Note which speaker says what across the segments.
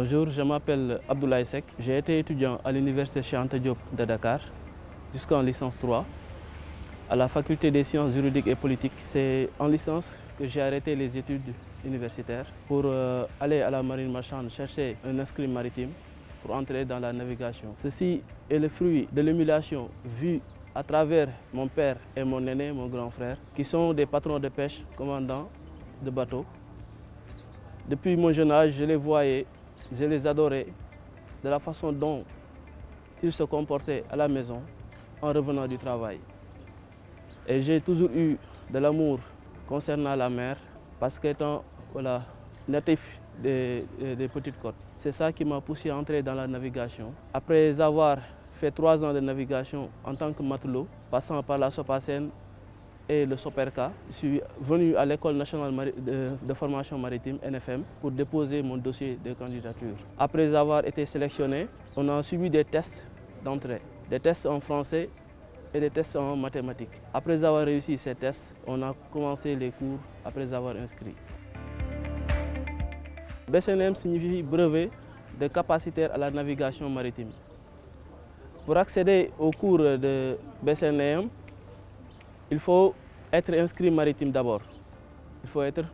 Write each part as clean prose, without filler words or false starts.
Speaker 1: Bonjour, je m'appelle Abdoulaye Seck. J'ai été étudiant à l'université Cheikh Anta Diop de Dakar jusqu'en licence 3 à la faculté des sciences juridiques et politiques. C'est en licence que j'ai arrêté les études universitaires pour aller à la marine marchande chercher un inscrit maritime pour entrer dans la navigation. Ceci est le fruit de l'émulation vue à travers mon père et mon aîné, mon grand frère, qui sont des patrons de pêche, commandants de bateaux. Depuis mon jeune âge, je les voyais, je les adorais de la façon dont ils se comportaient à la maison en revenant du travail. Et j'ai toujours eu de l'amour concernant la mer parce qu'étant natif des petites côtes, c'est ça qui m'a poussé à entrer dans la navigation. Après avoir fait 3 ans de navigation en tant que matelot, passant par la SOPACEN et le SOPERCA, je suis venu à l'École nationale de formation maritime, NFM, pour déposer mon dossier de candidature. Après avoir été sélectionné, on a suivi des tests d'entrée, des tests en français et des tests en mathématiques. Après avoir réussi ces tests, on a commencé les cours après avoir inscrit. BCNM signifie brevet de capacitaire à la navigation maritime. Pour accéder au cours de BCNM, il faut être inscrit maritime d'abord. Il faut être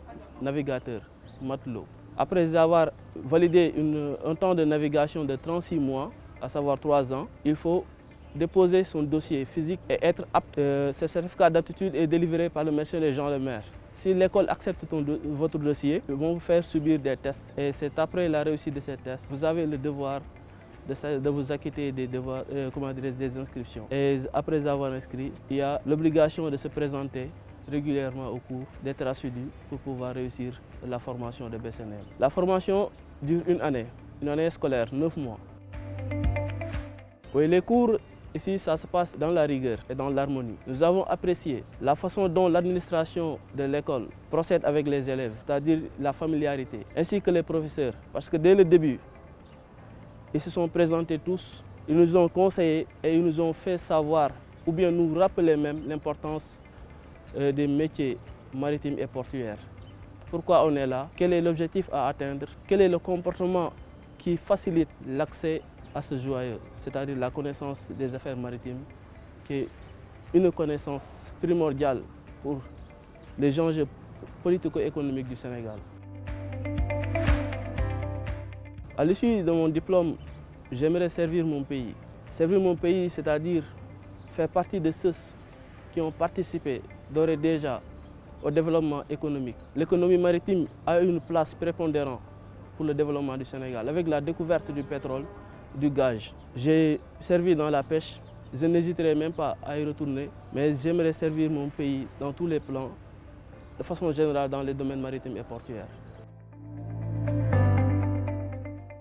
Speaker 1: navigateur, matelot. Après avoir validé un temps de navigation de 36 mois, à savoir 3 ans, il faut déposer son dossier physique et être apte. Ce certificat d'aptitude est délivré par le médecin des gens de mer. Si l'école accepte votre dossier, ils vont vous faire subir des tests. Et c'est après la réussite de ces tests, vous avez le devoir de vous acquitter des devoirs, des inscriptions. Et après avoir inscrit, il y a l'obligation de se présenter régulièrement au cours, d'être assidu pour pouvoir réussir la formation de BCNM. La formation dure une année scolaire, 9 mois. Oui, les cours ici, ça se passe dans la rigueur et dans l'harmonie. Nous avons apprécié la façon dont l'administration de l'école procède avec les élèves, c'est-à-dire la familiarité, ainsi que les professeurs. Parce que dès le début, ils se sont présentés tous, ils nous ont conseillé et ils nous ont fait savoir, ou bien nous rappeler même l'importance des métiers maritimes et portuaires. Pourquoi on est là, quel est l'objectif à atteindre, quel est le comportement qui facilite l'accès à ce joyau, c'est-à-dire la connaissance des affaires maritimes, qui est une connaissance primordiale pour les enjeux politico-économiques du Sénégal. À l'issue de mon diplôme, j'aimerais servir mon pays. Servir mon pays, c'est-à-dire faire partie de ceux qui ont participé d'ores et déjà au développement économique. L'économie maritime a une place prépondérante pour le développement du Sénégal, avec la découverte du pétrole, du gaz. J'ai servi dans la pêche, je n'hésiterai même pas à y retourner, mais j'aimerais servir mon pays dans tous les plans, de façon générale dans les domaines maritimes et portuaires.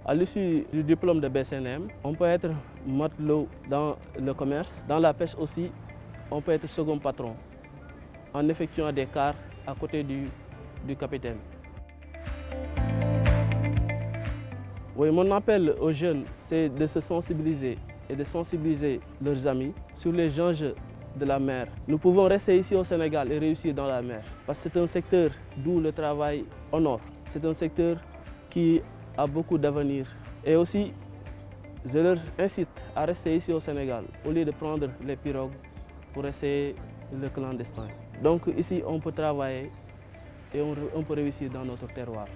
Speaker 1: À l'issue du diplôme de BCNM, on peut être matelot dans le commerce, dans la pêche aussi, on peut être second patron en effectuant des quarts à côté du capitaine. Oui, mon appel aux jeunes, c'est de se sensibiliser et de sensibiliser leurs amis sur les enjeux de la mer. Nous pouvons rester ici au Sénégal et réussir dans la mer, parce que c'est un secteur d'où le travail honore. C'est un secteur qui a beaucoup d'avenir. Et aussi, je leur incite à rester ici au Sénégal, au lieu de prendre les pirogues pour essayer le clandestin. Donc ici, on peut travailler et on peut réussir dans notre terroir.